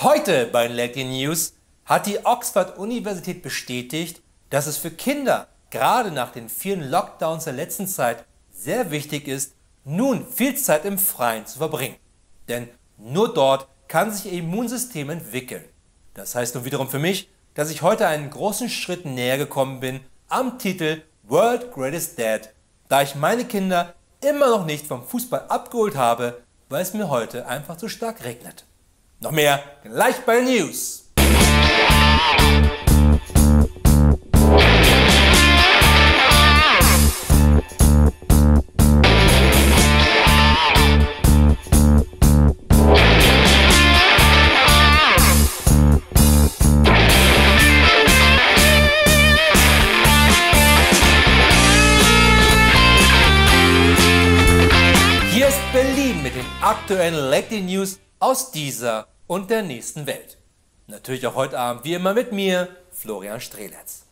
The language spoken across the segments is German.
Heute bei den Leckie News hat die Oxford-Universität bestätigt, dass es für Kinder gerade nach den vielen Lockdowns der letzten Zeit sehr wichtig ist, nun viel Zeit im Freien zu verbringen. Denn nur dort kann sich ihr Immunsystem entwickeln. Das heißt nun wiederum für mich, dass ich heute einen großen Schritt näher gekommen bin am Titel World Greatest Dad, da ich meine Kinder immer noch nicht vom Fußball abgeholt habe, weil es mir heute einfach zu stark regnet. Noch mehr gleich bei den News. Hier ist Berlin mit den aktuellen Leckie News aus dieser und der nächsten Welt. Natürlich auch heute Abend wie immer mit mir, Florian Streletz.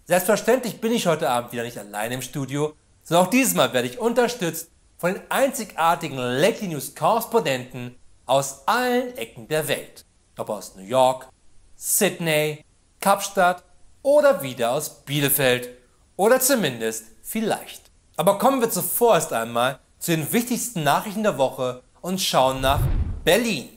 Selbstverständlich bin ich heute Abend wieder nicht allein im Studio, sondern auch dieses Mal werde ich unterstützt von den einzigartigen Leckie News Korrespondenten aus allen Ecken der Welt. Ob aus New York, Sydney, Kapstadt oder wieder aus Bielefeld oder zumindest vielleicht. Aber kommen wir zuvorerst einmal zu den wichtigsten Nachrichten der Woche und schauen nach Berlin.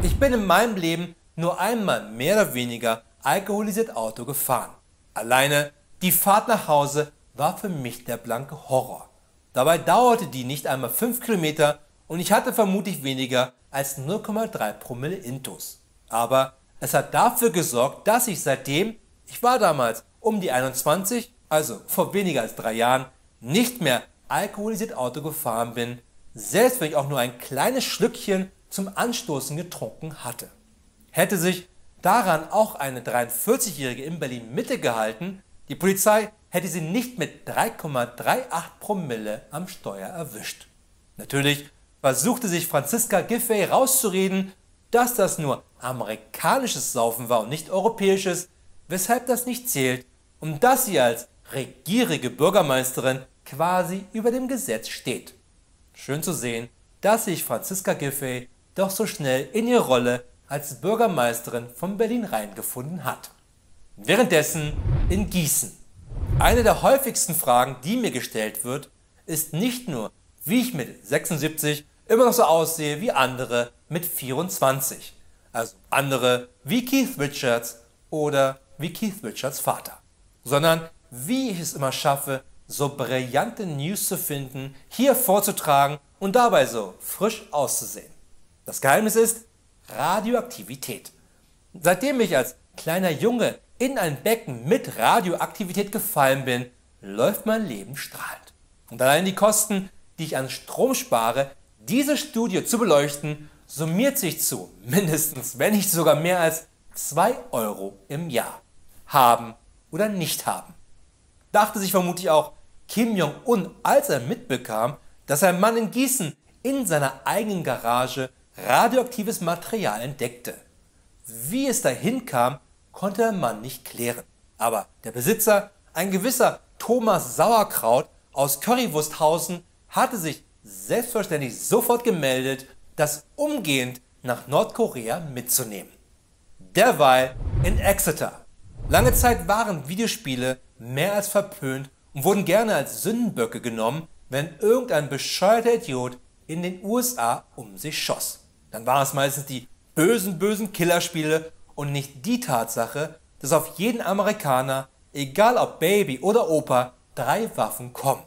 Ich bin in meinem Leben nur einmal mehr oder weniger alkoholisiert Auto gefahren. Alleine die Fahrt nach Hause war für mich der blanke Horror. Dabei dauerte die nicht einmal 5 Kilometer und ich hatte vermutlich weniger als 0,3 Promille Intus. Aber es hat dafür gesorgt, dass ich seitdem, ich war damals um die 21, also vor weniger als 3 Jahren, nicht mehr alkoholisiert Auto gefahren bin, selbst wenn ich auch nur ein kleines Schlückchen zum Anstoßen getrunken hatte. Hätte sich daran auch eine 43-Jährige in Berlin Mitte gehalten, die Polizei hätte sie nicht mit 3,38 Promille am Steuer erwischt. Natürlich versuchte sich Franziska Giffey rauszureden, dass das nur amerikanisches Saufen war und nicht europäisches, weshalb das nicht zählt und dass sie als regierende Bürgermeisterin quasi über dem Gesetz steht. Schön zu sehen, dass sich Franziska Giffey doch so schnell in ihre Rolle als Bürgermeisterin von Berlin reingefunden hat. Währenddessen in Gießen. Eine der häufigsten Fragen, die mir gestellt wird, ist nicht nur, wie ich mit 76 immer noch so aussehe wie andere mit 24. Also andere wie Keith Richards oder wie Keith Richards Vater. Sondern wie ich es immer schaffe, so brillante News zu finden, hier vorzutragen und dabei so frisch auszusehen. Das Geheimnis ist Radioaktivität. Seitdem ich als kleiner Junge in ein Becken mit Radioaktivität gefallen bin, läuft mein Leben strahlend. Und allein die Kosten, die ich an Strom spare, diese Studie zu beleuchten, summiert sich zu mindestens, wenn nicht sogar mehr als 2 Euro im Jahr. Haben oder nicht haben. Dachte sich vermutlich auch Kim Jong-un, als er mitbekam, dass ein Mann in Gießen in seiner eigenen Garage radioaktives Material entdeckte. Wie es dahin kam, konnte der Mann nicht klären. Aber der Besitzer, ein gewisser Thomas Sauerkraut aus Currywursthausen, hatte sich selbstverständlich sofort gemeldet, das umgehend nach Nordkorea mitzunehmen. Derweil in Exeter. Lange Zeit waren Videospiele mehr als verpönt und wurden gerne als Sündenböcke genommen, wenn irgendein bescheuerter Idiot in den USA um sich schoss. Dann waren es meistens die bösen Killerspiele und nicht die Tatsache, dass auf jeden Amerikaner, egal ob Baby oder Opa, 3 Waffen kommen.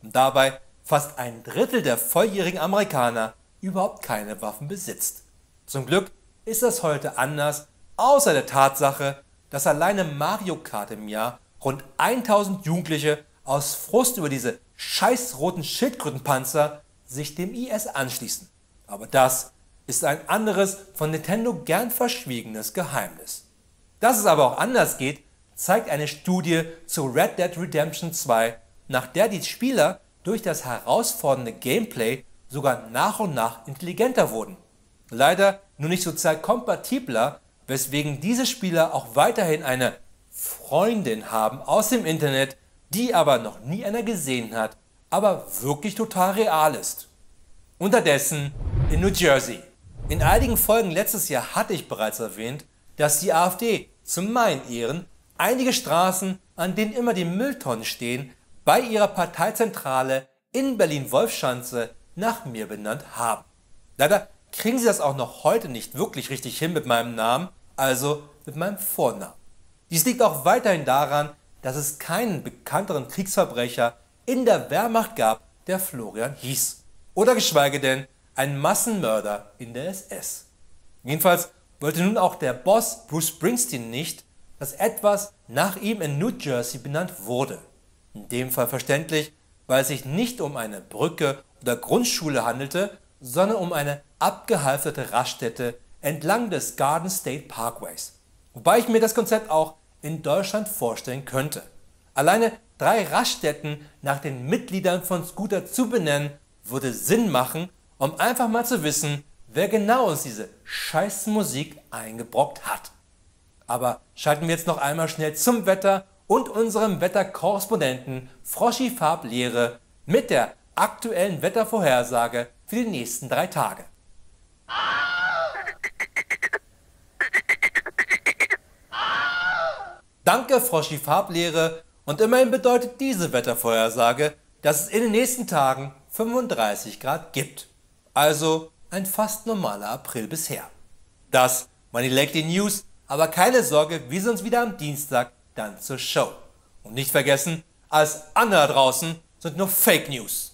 Und dabei fast ein Drittel der volljährigen Amerikaner überhaupt keine Waffen besitzt. Zum Glück ist das heute anders, außer der Tatsache, dass alleine Mario Kart im Jahr rund 1000 Jugendliche aus Frust über diese scheiß roten Schildkrötenpanzer sich dem IS anschließen. Aber das ist ein anderes, von Nintendo gern verschwiegenes Geheimnis. Dass es aber auch anders geht, zeigt eine Studie zu Red Dead Redemption 2, nach der die Spieler durch das herausfordernde Gameplay sogar nach und nach intelligenter wurden. Leider nur nicht sozial kompatibler, weswegen diese Spieler auch weiterhin eine Freundin haben aus dem Internet, die aber noch nie einer gesehen hat, aber wirklich total real ist. Unterdessen in New Jersey. In einigen Folgen letztes Jahr hatte ich bereits erwähnt, dass die AfD zu meinen Ehren einige Straßen, an denen immer die Mülltonnen stehen, bei ihrer Parteizentrale in Berlin-Wolfschanze nach mir benannt haben. Leider kriegen sie das auch noch heute nicht wirklich richtig hin mit meinem Namen, also mit meinem Vornamen. Dies liegt auch weiterhin daran, dass es keinen bekannteren Kriegsverbrecher in der Wehrmacht gab, der Florian hieß. Oder geschweige denn einen Massenmörder in der SS. Jedenfalls wollte nun auch der Boss Bruce Springsteen nicht, dass etwas nach ihm in New Jersey benannt wurde. In dem Fall verständlich, weil es sich nicht um eine Brücke oder Grundschule handelte, sondern um eine abgehalfterte Raststätte entlang des Garden State Parkways. Wobei ich mir das Konzept auch in Deutschland vorstellen könnte. Alleine 3 Raststätten nach den Mitgliedern von Scooter zu benennen, würde Sinn machen, um einfach mal zu wissen, wer genau uns diese scheiß Musik eingebrockt hat. Aber schalten wir jetzt noch einmal schnell zum Wetter und unserem Wetterkorrespondenten Froschi Farblehre mit der aktuellen Wettervorhersage für die nächsten 3 Tage. Danke Froschi Farblehre, und immerhin bedeutet diese Wettervorhersage, dass es in den nächsten Tagen 35 Grad gibt. Also ein fast normaler April bisher. Das waren die Late News, aber keine Sorge, wir sehen uns wieder am Dienstag dann zur Show. Und nicht vergessen, alles andere da draußen sind nur Fake News.